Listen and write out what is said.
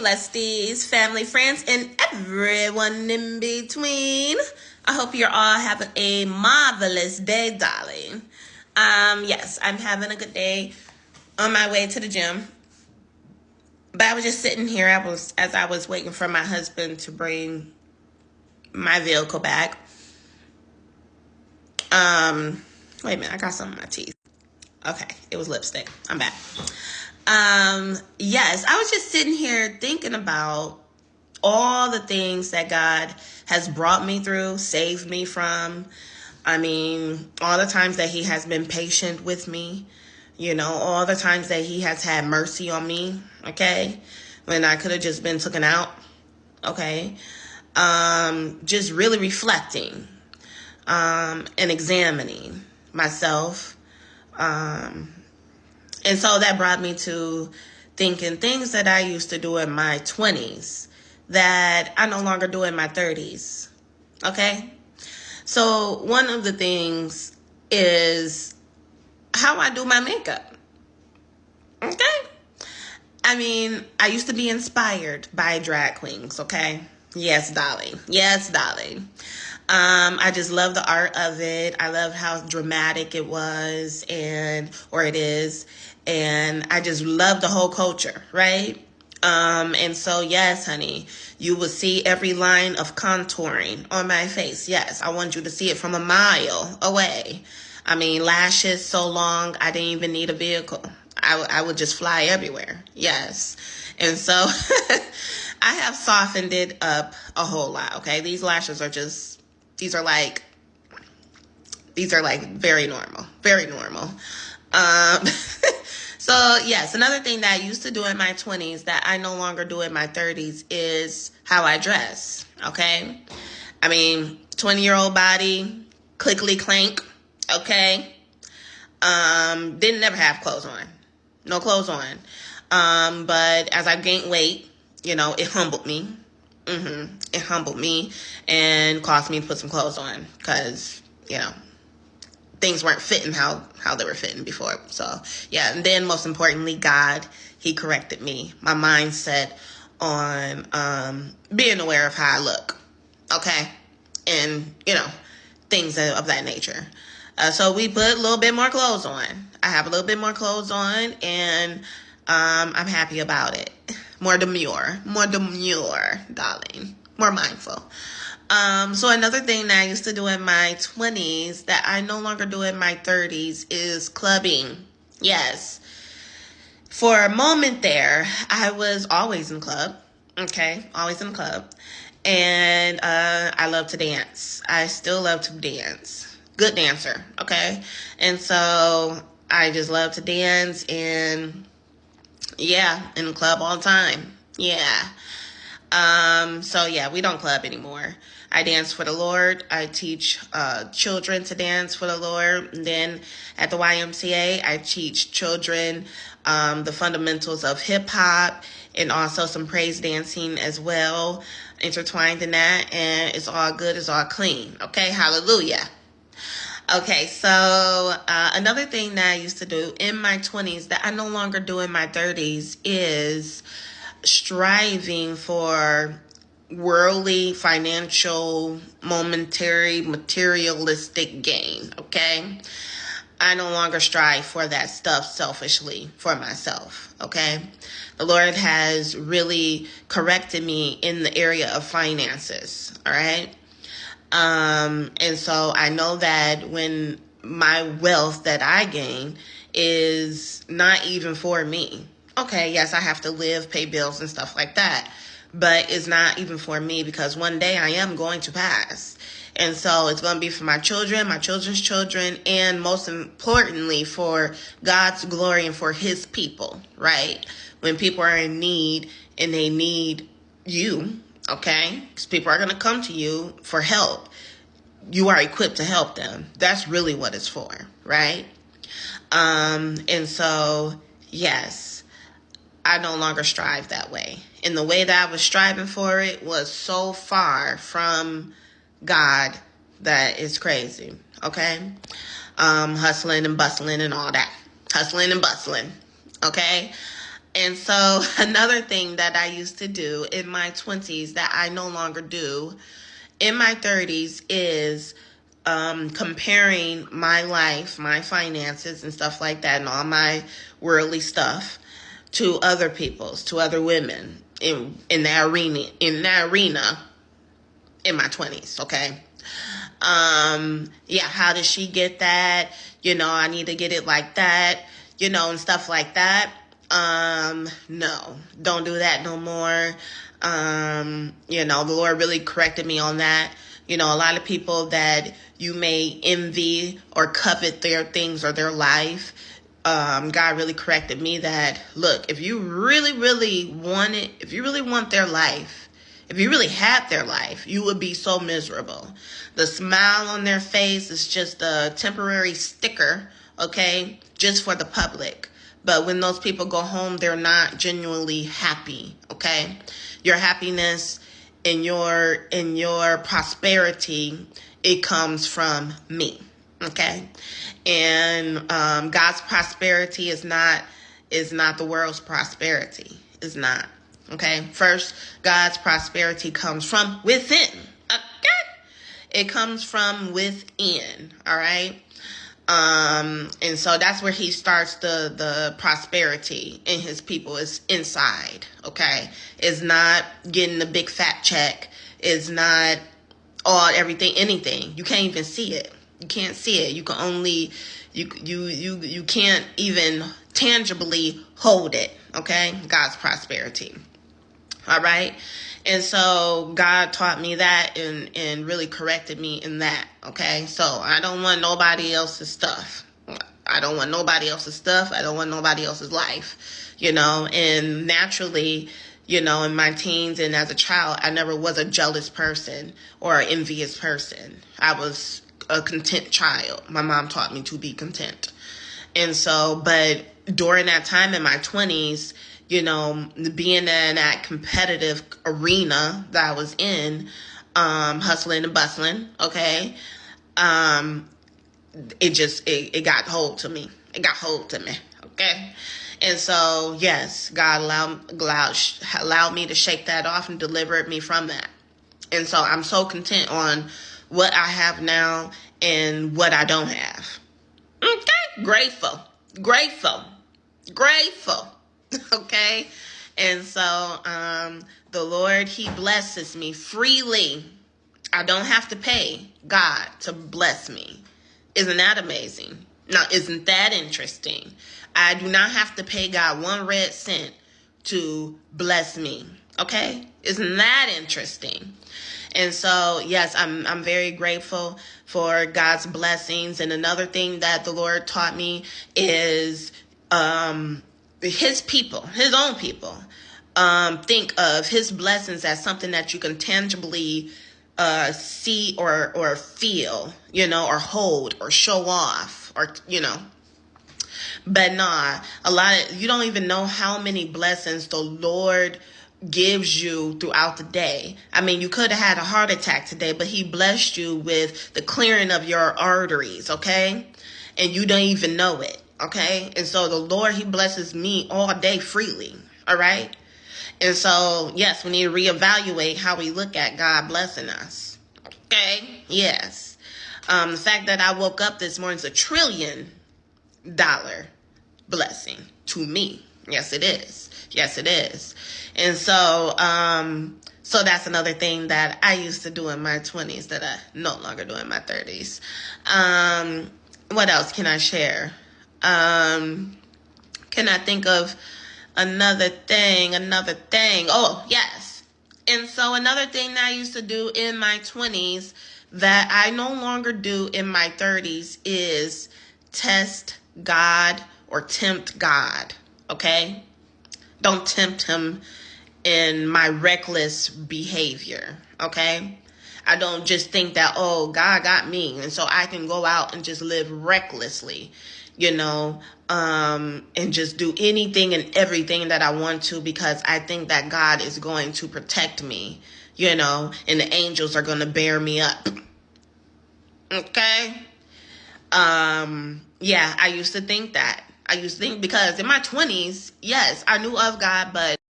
blessed family, friends, and everyone in between. I hope you're all having a marvelous day, darling. Yes, I'm having a good day on my way to the gym. But I was just sitting here as I was waiting for my husband to bring my vehicle back. Wait a minute, I got some in my teeth. Okay, it was lipstick. I'm back. Yes, I was just sitting here thinking about all the things that God has brought me through, saved me from. I mean, all the times that he has been patient with me, all the times that he has had mercy on me, okay? When I could have just been taken out, okay? Just really reflecting, and examining myself. And so that brought me to thinking things that I used to do in my 20s that I no longer do in my 30s. Okay? So one of the things is how I do my makeup. Okay? I mean, I used to be inspired by drag queens, okay? Yes, darling. Yes, darling. I just love the art of it. I love how dramatic it was or it is. And I just love the whole culture, right? And so, yes, honey, you will see every line of contouring on my face. Yes, I want you to see it from a mile away. I mean, lashes so long, I didn't even need a vehicle. I would just fly everywhere. Yes. And so I have softened it up a whole lot. Okay. These lashes these are like very normal, very normal. So yes, another thing that I used to do in my 20s that I no longer do in my 30s is how I dress. Okay. I mean, 20-year-old body, clickly clank. Okay. Didn't never have clothes on. No clothes on. But as I gained weight, it humbled me. It humbled me and caused me to put some clothes on because, things weren't fitting how they were fitting before. So, yeah. And then most importantly, God, he corrected me. My mindset on being aware of how I look. Okay. And, things of that nature. So we put a little bit more clothes on. I have a little bit more clothes on, and I'm happy about it. More demure, darling. More mindful. So another thing that I used to do in my 20s that I no longer do in my 30s is clubbing. Yes. For a moment there, I was always in club. Okay, always in club. And I love to dance. I still love to dance. Good dancer, okay? And so I just love to dance and yeah, in the club all the time. Yeah. So yeah, we don't club anymore. I dance for the Lord. I teach children to dance for the Lord. And then at the YMCA, I teach children the fundamentals of hip hop and also some praise dancing as well, intertwined in that. And it's all good, it's all clean. Okay, hallelujah. Okay, so another thing that I used to do in my 20s that I no longer do in my 30s is striving for worldly, financial, momentary, materialistic gain, okay? I no longer strive for that stuff selfishly for myself, okay? The Lord has really corrected me in the area of finances, all right? And so I know that when my wealth that I gain is not even for me. Okay, yes, I have to live, pay bills and stuff like that, but it's not even for me because one day I am going to pass. And so it's going to be for my children, my children's children, and most importantly for God's glory and for his people, right? When people are in need and they need you, okay? Because people are going to come to you for help. You are equipped to help them. That's really what it's for, right? And so, yes, I no longer strive that way. And the way that I was striving for it was so far from God that it's crazy, okay? Hustling and bustling and all that. Hustling and bustling, okay? And so another thing that I used to do in my 20s that I no longer do in my 30s is comparing my life, my finances and stuff like that and all my worldly stuff to other people's, to other women in that arena in my 20s, okay? Yeah, how does she get that? I need to get it like that, and stuff like that. No, don't do that no more. The Lord really corrected me on that. A lot of people that you may envy or covet their things or their life, God really corrected me that, look, if you really, really want it, if you really want their life, if you really had their life, you would be so miserable. The smile on their face is just a temporary sticker, okay, just for the public. But when those people go home, they're not genuinely happy, okay? Your happiness and your prosperity, it comes from me, okay? And God's prosperity is not the world's prosperity. It's not. Okay, first, God's prosperity comes from within. Okay, it comes from within. All right, and so that's where He starts the prosperity in His people. Is inside. Okay, it's not getting the big fat check. It's not everything, anything. You can't even see it. You can't see it. You can only you can't even tangibly hold it. Okay, God's prosperity. All right. And so God taught me that and really corrected me in that. Okay. So I don't want nobody else's stuff. I don't want nobody else's stuff. I don't want nobody else's life, and naturally, in my teens and as a child, I never was a jealous person or an envious person. I was a content child. My mom taught me to be content. And so, but during that time in my 20s, being in that competitive arena that I was in, hustling and bustling, okay, it got hold to me. It got hold to me, okay? And so, yes, God allowed me to shake that off and delivered me from that. And so I'm so content on what I have now and what I don't have. Okay? Grateful. Okay? And so the Lord, He blesses me freely. I don't have to pay God to bless me. Isn't that amazing? Now, isn't that interesting? I do not have to pay God 1 red cent to bless me. Okay? Isn't that interesting? And so, yes, I'm very grateful for God's blessings. And another thing that the Lord taught me is His people, His own people, think of His blessings as something that you can tangibly see or feel, or hold or show off or, But nah, you don't even know how many blessings the Lord gives you throughout the day. I mean, you could have had a heart attack today, but He blessed you with the clearing of your arteries, okay? And you don't even know it, okay? And so the Lord, He blesses me all day freely, all right? And so, yes, we need to reevaluate how we look at God blessing us, okay? Yes. The fact that I woke up this morning is $1 trillion blessing to me. Yes, it is. Yes, it is. And so, so that's another thing that I used to do in my 20s that I no longer do in my 30s. What else can I share? Can I think of another thing? Oh, yes. And so another thing that I used to do in my 20s that I no longer do in my 30s is test God or tempt God. Okay? Don't tempt Him in my reckless behavior, okay? I don't just think that, oh, God got me, and so I can go out and just live recklessly, and just do anything and everything that I want to because I think that God is going to protect me, and the angels are going to bear me up, okay? Yeah, I used to think that. I used to think, because in my 20s, yes, I knew of God, but